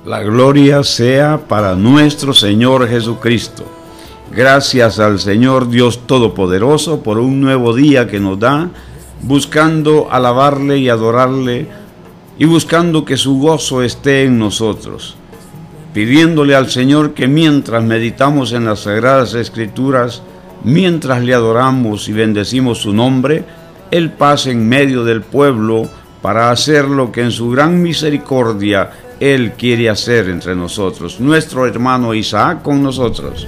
La gloria sea para nuestro Señor Jesucristo. Gracias al Señor Dios Todopoderoso por un nuevo día que nos da, buscando alabarle y adorarle y buscando que su gozo esté en nosotros. Pidiéndole al Señor que mientras meditamos en las Sagradas Escrituras, mientras le adoramos y bendecimos su nombre, Él pase en medio del pueblo para hacer lo que en su gran misericordia Él quiere hacer entre nosotros. Nuestro hermano Isaac con nosotros.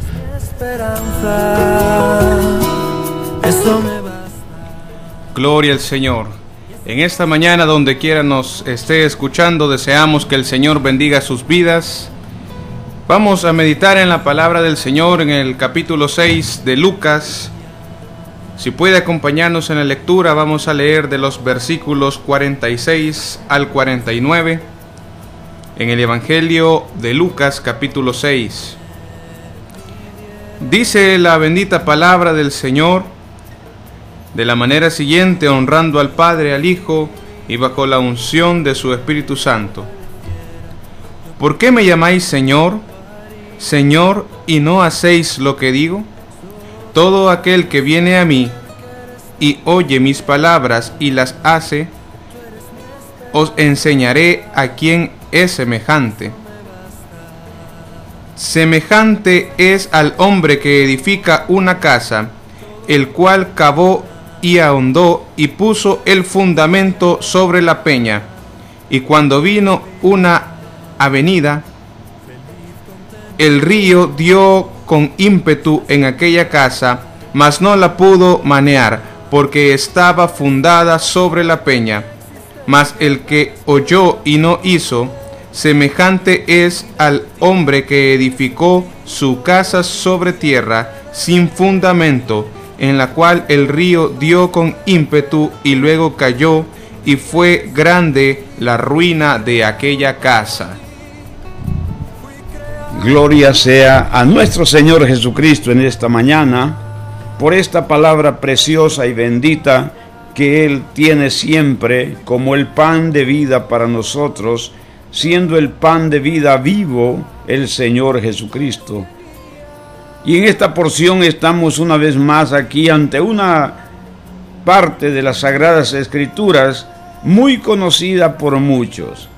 Gloria al Señor. En esta mañana, donde quiera nos esté escuchando, deseamos que el Señor bendiga sus vidas. Vamos a meditar en la palabra del Señor en el capítulo 6 de Lucas. Si puede acompañarnos en la lectura, vamos a leer de los versículos 46 al 49 en el Evangelio de Lucas capítulo 6. Dice la bendita palabra del Señor de la manera siguiente, honrando al Padre, al Hijo y bajo la unción de su Espíritu Santo. ¿Por qué me llamáis Señor, Señor, y no hacéis lo que digo? Todo aquel que viene a mí y oye mis palabras y las hace, os enseñaré a quién es semejante. Semejante es al hombre que edifica una casa, el cual cavó y ahondó y puso el fundamento sobre la peña. Y cuando vino una avenida, el río dio con ímpetu en aquella casa, mas no la pudo manear, porque estaba fundada sobre la peña. Mas el que oyó y no hizo, semejante es al hombre que edificó su casa sobre tierra sin fundamento, en la cual el río dio con ímpetu y luego cayó, y fue grande la ruina de aquella casa. Gloria sea a nuestro Señor Jesucristo en esta mañana, por esta palabra preciosa y bendita que Él tiene siempre como el pan de vida para nosotros, siendo el pan de vida vivo el Señor Jesucristo. Y en esta porción estamos una vez más aquí ante una parte de las Sagradas Escrituras muy conocida por muchos,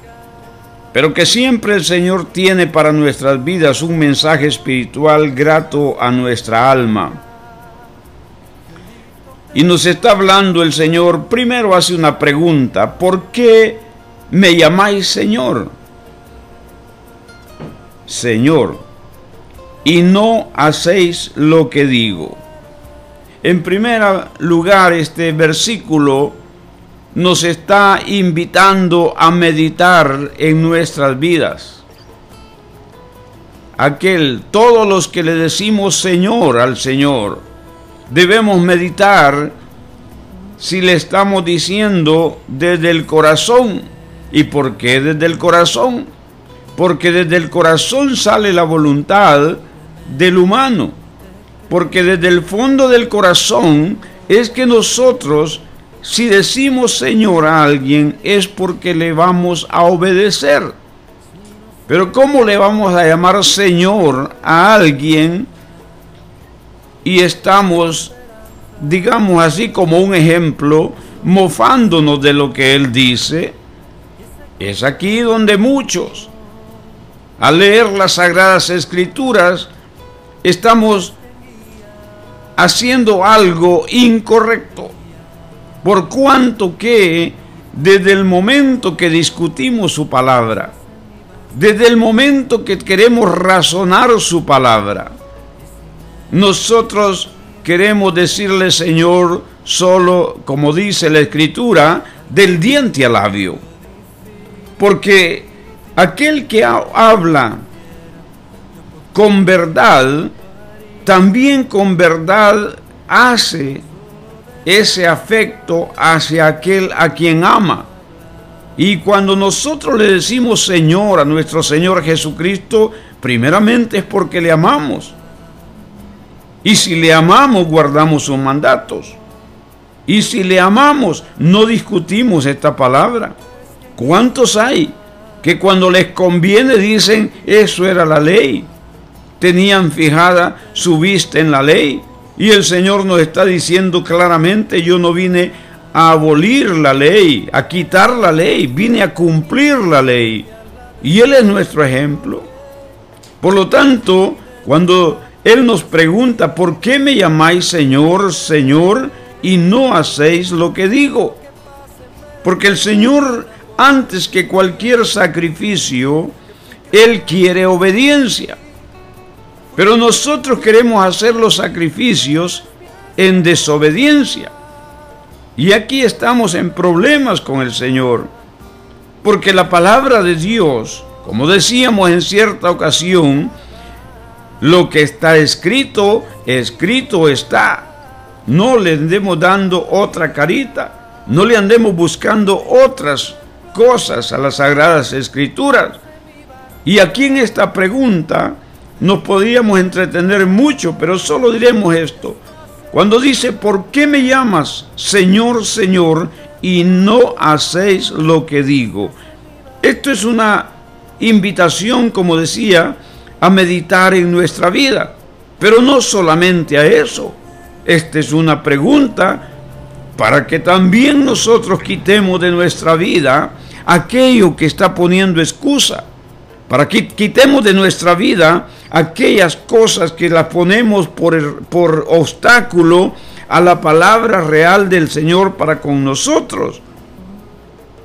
pero que siempre el Señor tiene para nuestras vidas un mensaje espiritual grato a nuestra alma. Y nos está hablando el Señor, primero hace una pregunta: ¿por qué me llamáis Señor? Señor, y no hacéis lo que digo. En primer lugar, este versículo nos está invitando a meditar en nuestras vidas. Todos los que le decimos Señor al Señor, debemos meditar si le estamos diciendo desde el corazón. ¿Y por qué desde el corazón? Porque desde el corazón sale la voluntad del humano. Porque desde el fondo del corazón es que nosotros, si decimos Señor a alguien, es porque le vamos a obedecer. Pero ¿cómo le vamos a llamar Señor a alguien y estamos, digamos así como un ejemplo, mofándonos de lo que Él dice? Es aquí donde muchos, al leer las Sagradas Escrituras, estamos haciendo algo incorrecto. Por cuanto que desde el momento que discutimos su palabra, desde el momento que queremos razonar su palabra, nosotros queremos decirle Señor solo, como dice la Escritura, del diente al labio. Porque aquel que habla con verdad, también con verdad hace ese afecto hacia aquel a quien ama. Y cuando nosotros le decimos Señor a nuestro Señor Jesucristo, primeramente es porque le amamos. Y si le amamos, guardamos sus mandatos. Y si le amamos, no discutimos esta palabra. ¿Cuántos hay que cuando les conviene dicen, eso era la ley. Tenían fijada su vista en la ley. Y el Señor nos está diciendo claramente, yo no vine a abolir la ley, a quitar la ley, vine a cumplir la ley. Y Él es nuestro ejemplo. Por lo tanto, cuando Él nos pregunta, ¿por qué me llamáis Señor, Señor, y no hacéis lo que digo? Porque el Señor, antes que cualquier sacrificio, Él quiere obediencia. Pero nosotros queremos hacer los sacrificios en desobediencia. Y aquí estamos en problemas con el Señor. Porque la palabra de Dios, como decíamos en cierta ocasión, lo que está escrito, escrito está. No le andemos dando otra carita, no le andemos buscando otras cosas a las Sagradas Escrituras. Y aquí en esta pregunta nos podríamos entretener mucho, pero solo diremos esto. Cuando dice, ¿por qué me llamas Señor, Señor, y no hacéis lo que digo? Esto es una invitación, como decía, a meditar en nuestra vida, pero no solamente a eso. Esta es una pregunta para que también nosotros quitemos de nuestra vida aquello que está poniendo excusa, para que quitemos de nuestra vida aquellas cosas que las ponemos por obstáculo a la palabra real del Señor para con nosotros.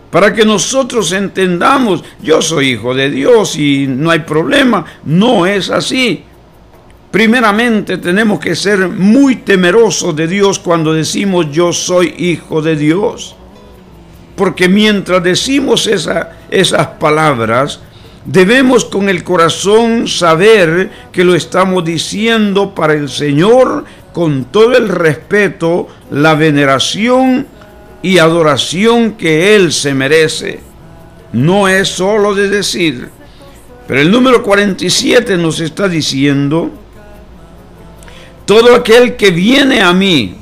Para que nosotros entendamos, yo soy hijo de Dios y no hay problema. No es así. Primeramente tenemos que ser muy temerosos de Dios cuando decimos yo soy hijo de Dios. Porque mientras decimos esas palabras, debemos con el corazón saber que lo estamos diciendo para el Señor con todo el respeto, la veneración y adoración que Él se merece. No es solo de decir. Pero el número 47 nos está diciendo, todo aquel que viene a mí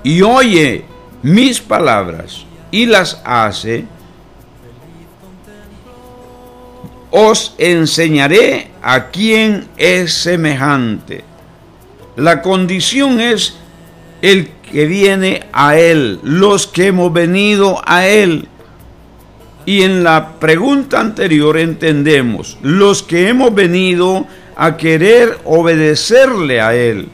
y oye mis palabras y las hace, os enseñaré a quién es semejante. La condición es el que viene a Él, los que hemos venido a Él. Y en la pregunta anterior entendemos, los que hemos venido a querer obedecerle a Él.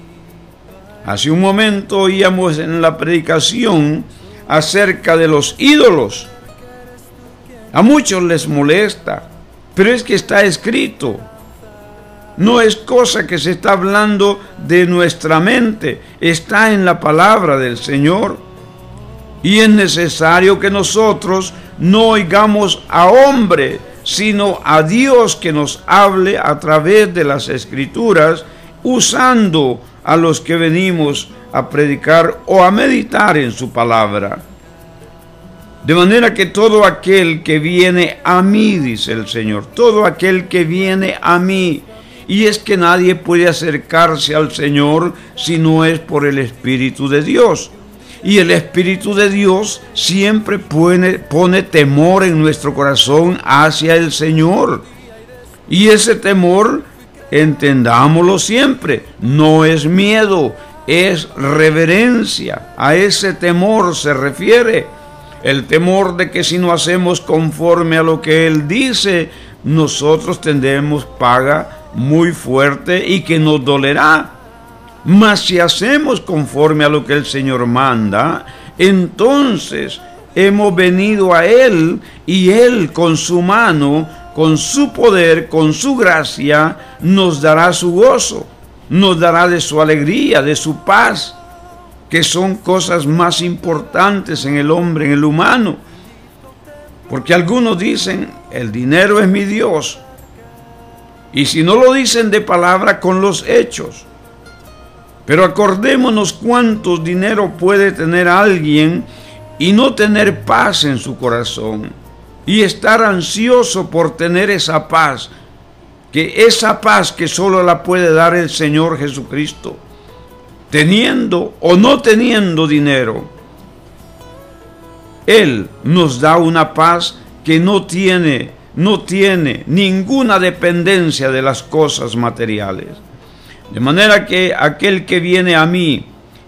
Hace un momento oíamos en la predicación acerca de los ídolos. A muchos les molesta, pero es que está escrito. No es cosa que se está hablando de nuestra mente, está en la palabra del Señor. Y es necesario que nosotros no oigamos a hombre, sino a Dios que nos hable a través de las Escrituras, usando a los que venimos a predicar o a meditar en su palabra. De manera que todo aquel que viene a mí, dice el Señor, todo aquel que viene a mí, y es que nadie puede acercarse al Señor si no es por el Espíritu de Dios. Y el Espíritu de Dios siempre pone temor en nuestro corazón hacia el Señor. Y ese temor, entendámoslo siempre, no es miedo, es reverencia. A ese temor se refiere. El temor de que si no hacemos conforme a lo que Él dice, nosotros tendremos paga muy fuerte y que nos dolerá. Mas si hacemos conforme a lo que el Señor manda, entonces hemos venido a Él y Él con su mano, con su poder, con su gracia, nos dará su gozo, nos dará de su alegría, de su paz, que son cosas más importantes en el hombre, en el humano. Porque algunos dicen, el dinero es mi Dios. Y si no lo dicen de palabra, con los hechos. Pero acordémonos cuánto dinero puede tener alguien y no tener paz en su corazón. Y estar ansioso por tener esa paz. Que esa paz que solo la puede dar el Señor Jesucristo. Teniendo o no teniendo dinero, Él nos da una paz que no tiene no tiene ninguna dependencia de las cosas materiales. De manera que aquel que viene a mí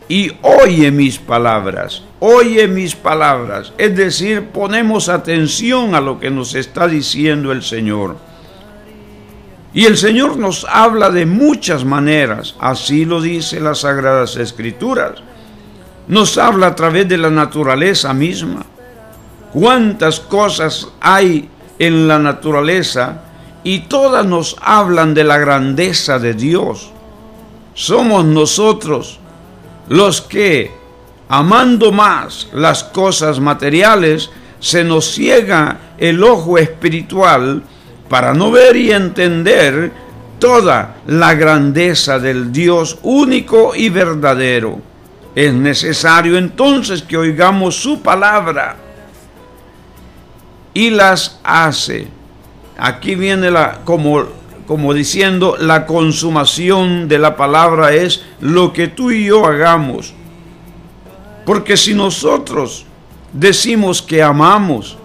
y oye mis palabras, es decir, ponemos atención a lo que nos está diciendo el Señor. Y el Señor nos habla de muchas maneras, así lo dice las Sagradas Escrituras. Nos habla a través de la naturaleza misma. ¿Cuántas cosas hay en la naturaleza? Y todas nos hablan de la grandeza de Dios. Somos nosotros los que, amando más las cosas materiales, se nos ciega el ojo espiritual para no ver y entender toda la grandeza del Dios único y verdadero. Es necesario entonces que oigamos su palabra y las hace. Aquí viene como diciendo, la consumación de la palabra es lo que tú y yo hagamos. Porque si nosotros decimos que amamos,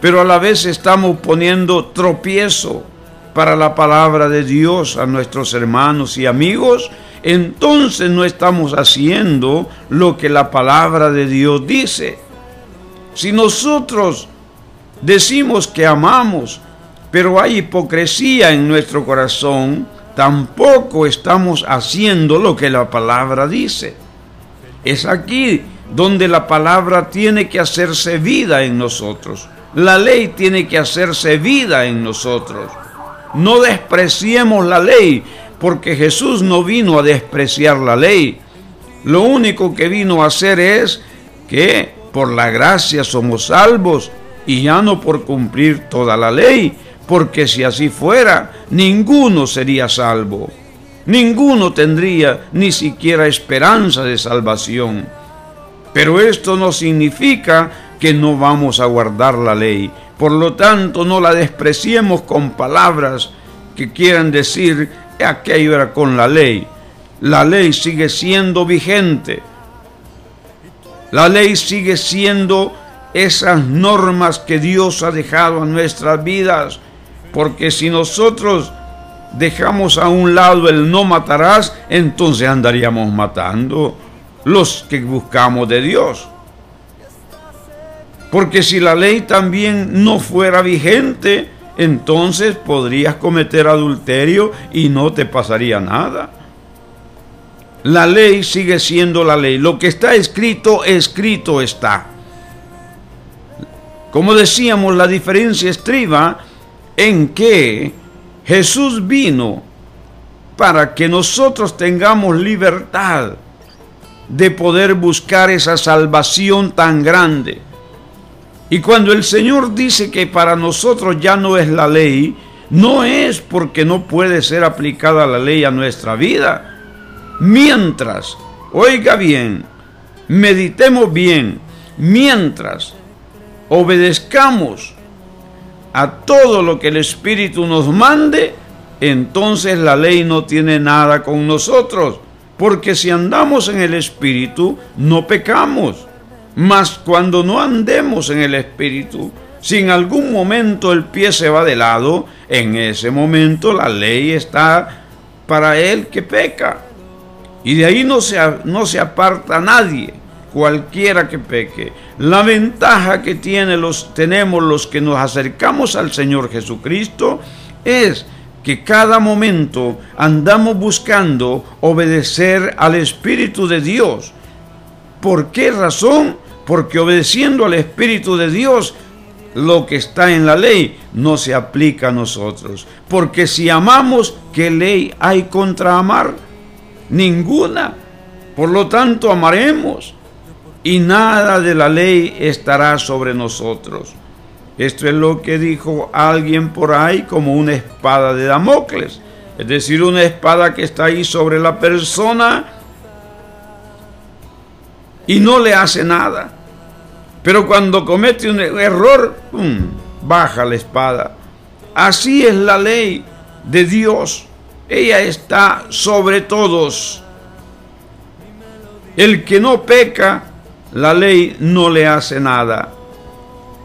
pero a la vez estamos poniendo tropiezo para la palabra de Dios a nuestros hermanos y amigos, entonces no estamos haciendo lo que la palabra de Dios dice. Si nosotros decimos que amamos, pero hay hipocresía en nuestro corazón, tampoco estamos haciendo lo que la palabra dice. Es aquí donde la palabra tiene que hacerse vida en nosotros. La ley tiene que hacerse vida en nosotros. No despreciemos la ley, porque Jesús no vino a despreciar la ley. Lo único que vino a hacer es que por la gracia somos salvos y ya no por cumplir toda la ley, porque si así fuera, ninguno sería salvo. Ninguno tendría ni siquiera esperanza de salvación. Pero esto no significa que no vamos a guardar la ley. Por lo tanto, no la despreciemos con palabras que quieran decir aquello era con la ley. La ley sigue siendo vigente. La ley sigue siendo esas normas que Dios ha dejado a nuestras vidas. Porque si nosotros dejamos a un lado el no matarás, entonces andaríamos matando los que buscamos de Dios. Porque si la ley también no fuera vigente, entonces podrías cometer adulterio y no te pasaría nada. La ley sigue siendo la ley. Lo que está escrito, escrito está. Como decíamos, la diferencia estriba en que Jesús vino para que nosotros tengamos libertad de poder buscar esa salvación tan grande. Y cuando el Señor dice que para nosotros ya no es la ley, no es porque no puede ser aplicada la ley a nuestra vida. Mientras, oiga bien, meditemos bien, mientras obedezcamos a todo lo que el Espíritu nos mande, entonces la ley no tiene nada con nosotros, porque si andamos en el Espíritu, no pecamos. Mas cuando no andemos en el Espíritu, si en algún momento el pie se va de lado, en ese momento la ley está para el que peca. Y de ahí no se aparta nadie, cualquiera que peque. La ventaja que tenemos los que nos acercamos al Señor Jesucristo es que cada momento andamos buscando obedecer al Espíritu de Dios. ¿Por qué razón? Porque obedeciendo al Espíritu de Dios, lo que está en la ley no se aplica a nosotros. Porque si amamos, ¿qué ley hay contra amar? Ninguna. Por lo tanto, amaremos y nada de la ley estará sobre nosotros. Esto es lo que dijo alguien por ahí como una espada de Damocles. Es decir, una espada que está ahí sobre la persona y no le hace nada. Pero cuando comete un error, baja la espada. Así es la ley de Dios. Ella está sobre todos. El que no peca, la ley no le hace nada.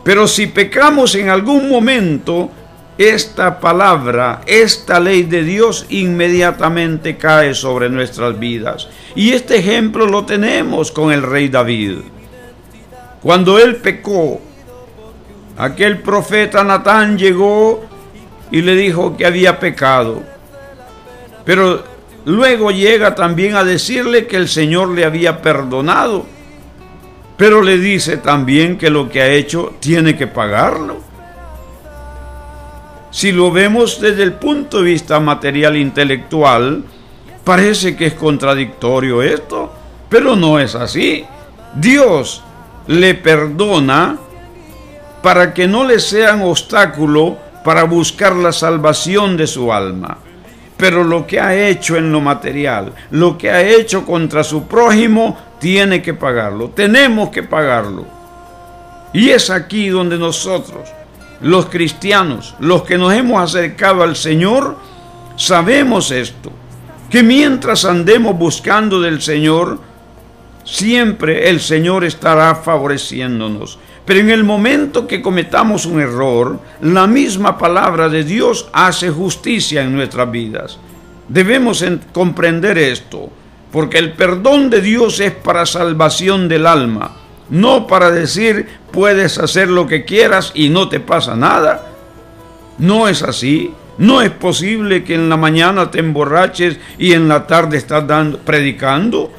Pero si pecamos en algún momento, esta palabra, esta ley de Dios inmediatamente cae sobre nuestras vidas. Y este ejemplo lo tenemos con el rey David. Cuando él pecó, aquel profeta Natán llegó y le dijo que había pecado. Pero luego llega también a decirle que el Señor le había perdonado. Pero le dice también que lo que ha hecho tiene que pagarlo. Si lo vemos desde el punto de vista material intelectual, parece que es contradictorio esto, pero no es así. Dios le perdona para que no le sean obstáculo para buscar la salvación de su alma. Pero lo que ha hecho en lo material, lo que ha hecho contra su prójimo, tiene que pagarlo. Tenemos que pagarlo. Y es aquí donde nosotros, los cristianos, los que nos hemos acercado al Señor, sabemos esto, que mientras andemos buscando del Señor, siempre el Señor estará favoreciéndonos. Pero en el momento que cometamos un error, la misma palabra de Dios hace justicia en nuestras vidas. Debemos comprender esto, porque el perdón de Dios es para salvación del alma, no para decir puedes hacer lo que quieras y no te pasa nada. No es así. No es posible que en la mañana te emborraches y en la tarde estás predicando.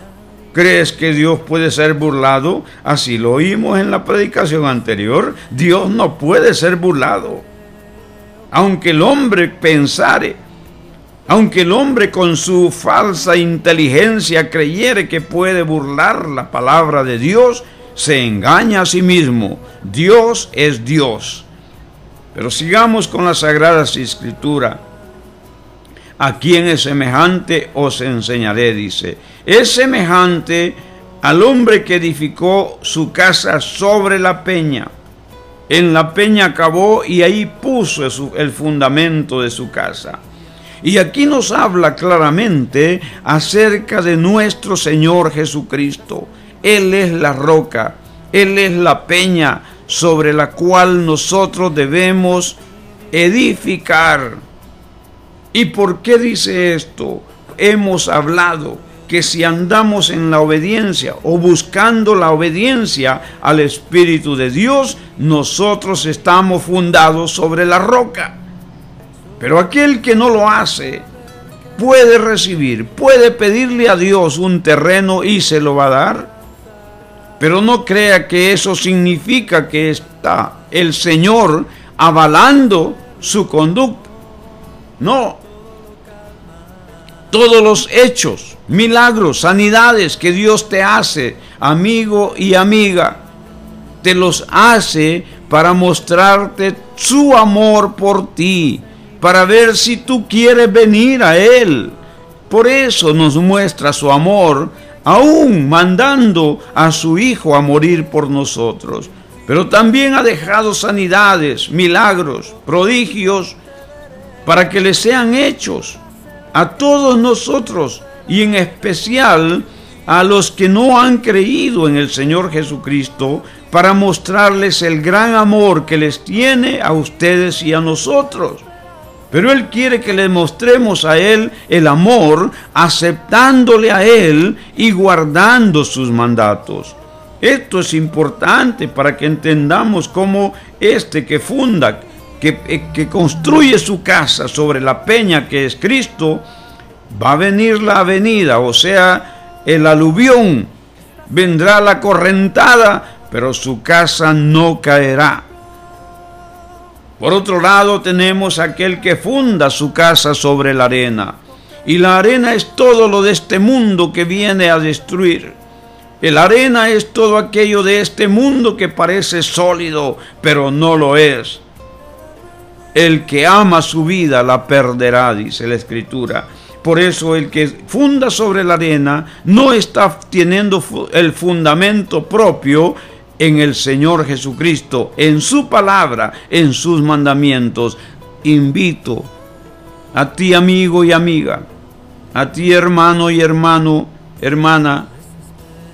¿Crees que Dios puede ser burlado? Así lo oímos en la predicación anterior. Dios no puede ser burlado. Aunque el hombre pensare, aunque el hombre con su falsa inteligencia creyere que puede burlar la palabra de Dios, se engaña a sí mismo. Dios es Dios. Pero sigamos con la Sagrada Escritura. ¿A quién es semejante? Os enseñaré, dice. Es semejante al hombre que edificó su casa sobre la peña. En la peña cavó y ahí puso el fundamento de su casa. Y aquí nos habla claramente acerca de nuestro Señor Jesucristo. Él es la roca, Él es la peña sobre la cual nosotros debemos edificar. ¿Y por qué dice esto? Hemos hablado que si andamos en la obediencia o buscando la obediencia al Espíritu de Dios, nosotros estamos fundados sobre la roca. Pero aquel que no lo hace puede recibir, puede pedirle a Dios un terreno y se lo va a dar. Pero no crea que eso significa que está el Señor avalando su conducta. No. Todos los hechos, milagros, sanidades que Dios te hace, amigo y amiga, te los hace para mostrarte su amor por ti, para ver si tú quieres venir a Él. Por eso nos muestra su amor, aún mandando a su Hijo a morir por nosotros. Pero también ha dejado sanidades, milagros, prodigios, para que le sean hechos a todos nosotros, y en especial a los que no han creído en el Señor Jesucristo, para mostrarles el gran amor que les tiene a ustedes y a nosotros. Pero Él quiere que le mostremos a Él el amor, aceptándole a Él y guardando sus mandatos. Esto es importante para que entendamos cómo este que funda, que construye su casa sobre la peña que es Cristo, va a venir la avenida, o sea, el aluvión, vendrá la correntada, pero su casa no caerá. Por otro lado, tenemos aquel que funda su casa sobre la arena, y la arena es todo lo de este mundo que viene a destruir. La arena es todo aquello de este mundo que parece sólido, pero no lo es. El que ama su vida la perderá, dice la Escritura. Por eso el que funda sobre la arena no está teniendo el fundamento propio en el Señor Jesucristo, en su palabra, en sus mandamientos. Invito a ti, amigo y amiga, a ti, hermano y hermana,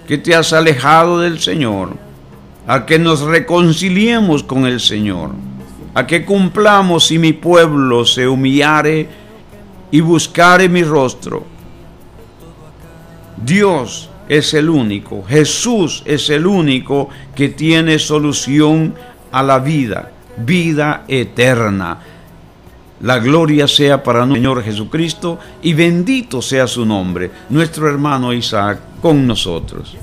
que te has alejado del Señor, a que nos reconciliemos con el Señor, a que cumplamos: si mi pueblo se humillare y buscare mi rostro. Dios es el único, Jesús es el único que tiene solución a la vida, vida eterna. La gloria sea para nuestro Señor Jesucristo y bendito sea su nombre. Nuestro hermano Isaac con nosotros.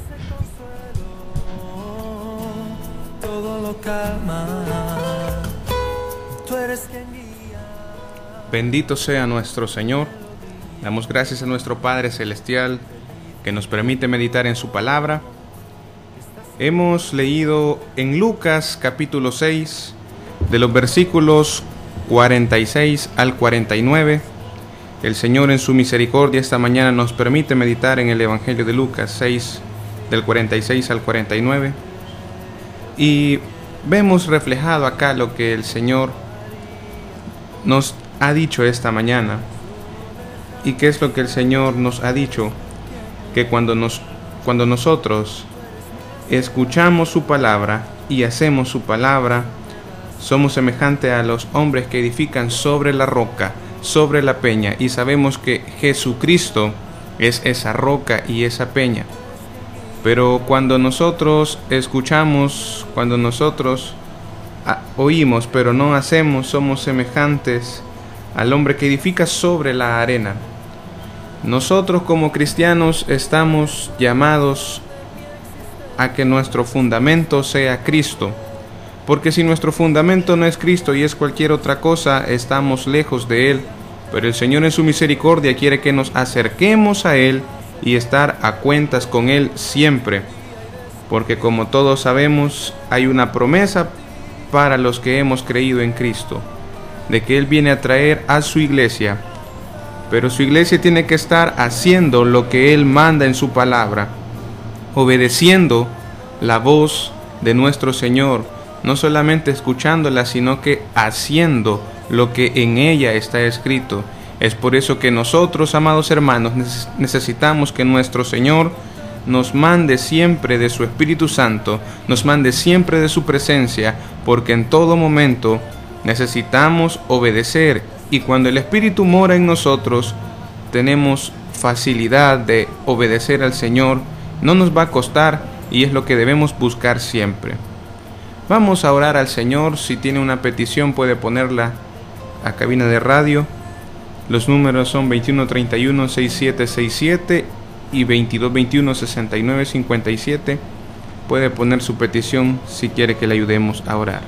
Bendito sea nuestro Señor. Damos gracias a nuestro Padre Celestial que nos permite meditar en su palabra. Hemos leído en Lucas capítulo 6, de los versículos 46 al 49. El Señor en su misericordia esta mañana nos permite meditar en el Evangelio de Lucas 6, del 46 al 49. Y vemos reflejado acá lo que el Señor nos ha dicho esta mañana. ¿Y qué es lo que el Señor nos ha dicho? Que cuando nosotros escuchamos su palabra y hacemos su palabra, somos semejantes a los hombres que edifican sobre la roca, sobre la peña, y sabemos que Jesucristo es esa roca y esa peña. Pero cuando nosotros escuchamos, cuando nosotros oímos pero no hacemos, somos semejantes al hombre que edifica sobre la arena. Nosotros como cristianos estamos llamados a que nuestro fundamento sea Cristo, porque si nuestro fundamento no es Cristo y es cualquier otra cosa, estamos lejos de Él. Pero el Señor en su misericordia quiere que nos acerquemos a Él y estar a cuentas con Él siempre, porque como todos sabemos, hay una promesa para los que hemos creído en Cristo, de que Él viene a traer a su iglesia. Pero su iglesia tiene que estar haciendo lo que Él manda en su palabra, obedeciendo la voz de nuestro Señor, no solamente escuchándola, sino que haciendo lo que en ella está escrito. Es por eso que nosotros, amados hermanos, necesitamos que nuestro Señor nos mande siempre de su Espíritu Santo, nos mande siempre de su presencia, porque en todo momento necesitamos obedecer, y cuando el Espíritu mora en nosotros, tenemos facilidad de obedecer al Señor. No nos va a costar, y es lo que debemos buscar siempre. Vamos a orar al Señor. Si tiene una petición puede ponerla a cabina de radio. Los números son 2131-6767 y 2221-6957. Puede poner su petición si quiere que le ayudemos a orar.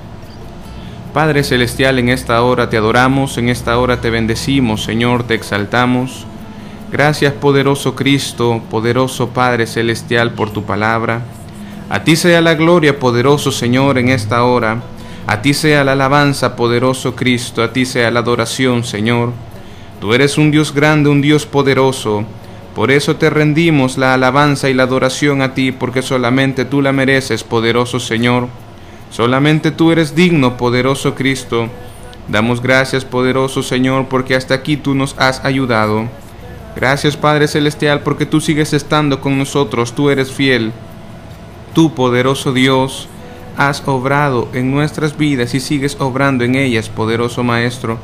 Padre Celestial, en esta hora te adoramos, en esta hora te bendecimos, Señor, te exaltamos. Gracias, poderoso Cristo, poderoso Padre Celestial, por tu palabra. A ti sea la gloria, poderoso Señor, en esta hora. A ti sea la alabanza, poderoso Cristo, a ti sea la adoración, Señor. Tú eres un Dios grande, un Dios poderoso. Por eso te rendimos la alabanza y la adoración a ti, porque solamente tú la mereces, poderoso Señor. Solamente tú eres digno, poderoso Cristo. Damos gracias, poderoso Señor, porque hasta aquí tú nos has ayudado. Gracias, Padre Celestial, porque tú sigues estando con nosotros, tú eres fiel. Tú, poderoso Dios, has obrado en nuestras vidas y sigues obrando en ellas, poderoso Maestro.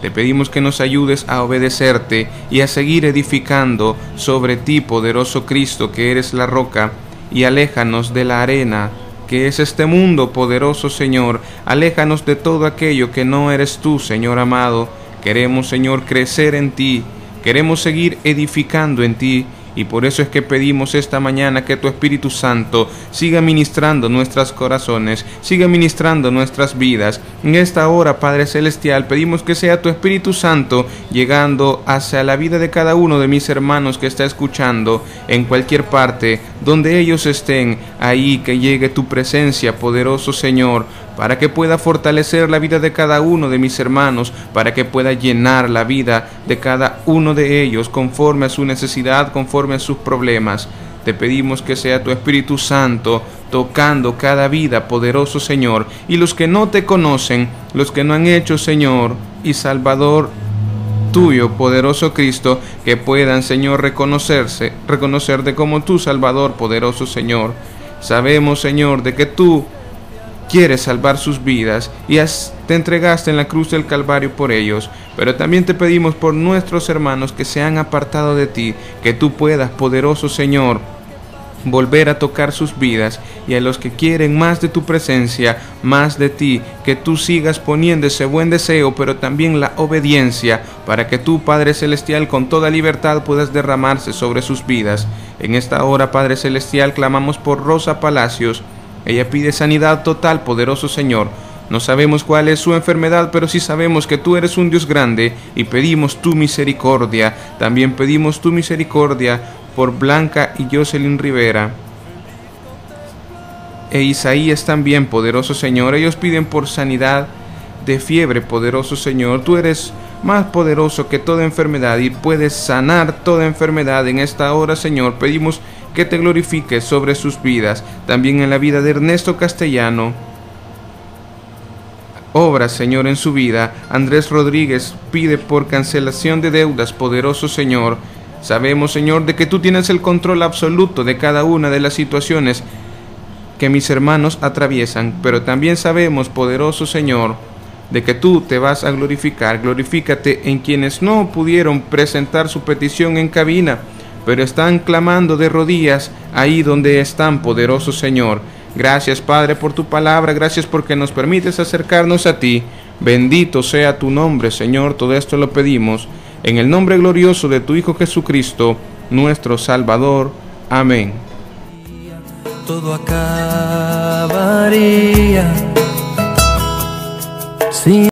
Te pedimos que nos ayudes a obedecerte y a seguir edificando sobre ti, poderoso Cristo, que eres la roca, y aléjanos de la arena, que es este mundo, poderoso Señor. Aléjanos de todo aquello que no eres tú, Señor amado. Queremos, Señor, crecer en ti, queremos seguir edificando en ti, y por eso es que pedimos esta mañana que tu Espíritu Santo siga ministrando nuestros corazones, siga ministrando nuestras vidas. En esta hora, Padre Celestial, pedimos que sea tu Espíritu Santo llegando hacia la vida de cada uno de mis hermanos que está escuchando en cualquier parte, donde ellos estén, ahí que llegue tu presencia, poderoso Señor, para que pueda fortalecer la vida de cada uno de mis hermanos, para que pueda llenar la vida de cada uno de ellos conforme a su necesidad, conforme a sus problemas. Te pedimos que sea tu Espíritu Santo tocando cada vida, poderoso Señor, y los que no te conocen, los que no han hecho, Señor y Salvador tuyo, poderoso Cristo, que puedan, Señor, reconocerte como tu Salvador, poderoso Señor. Sabemos, Señor, de que tú quieres salvar sus vidas y te entregaste en la cruz del Calvario por ellos, pero también te pedimos por nuestros hermanos que se han apartado de ti, que tú puedas, poderoso Señor, volver a tocar sus vidas, y a los que quieren más de tu presencia, más de ti, que tú sigas poniendo ese buen deseo, pero también la obediencia, para que tú, Padre Celestial, con toda libertad puedas derramarse sobre sus vidas. En esta hora, Padre Celestial, clamamos por Rosa Palacios. Ella pide sanidad total, poderoso Señor. No sabemos cuál es su enfermedad, pero sí sabemos que tú eres un Dios grande y pedimos tu misericordia. También pedimos tu misericordia por Blanca y Jocelyn Rivera e Isaías también, poderoso Señor. Ellos piden por sanidad de fiebre, poderoso Señor. Tú eres más poderoso que toda enfermedad y puedes sanar toda enfermedad. En esta hora, Señor, pedimos que te glorifiques sobre sus vidas, también en la vida de Ernesto Castellano. Obra, Señor, en su vida. Andrés Rodríguez pide por cancelación de deudas, poderoso Señor. Sabemos, Señor, de que tú tienes el control absoluto de cada una de las situaciones que mis hermanos atraviesan, pero también sabemos, poderoso Señor, de que tú te vas a glorificar. Glorifícate en quienes no pudieron presentar su petición en cabina, pero están clamando de rodillas ahí donde están, poderoso Señor. Gracias, Padre, por tu palabra. Gracias porque nos permites acercarnos a ti. Bendito sea tu nombre, Señor. Todo esto lo pedimos en el nombre glorioso de tu Hijo Jesucristo, nuestro Salvador. Amén. Todo acabaría. Sí.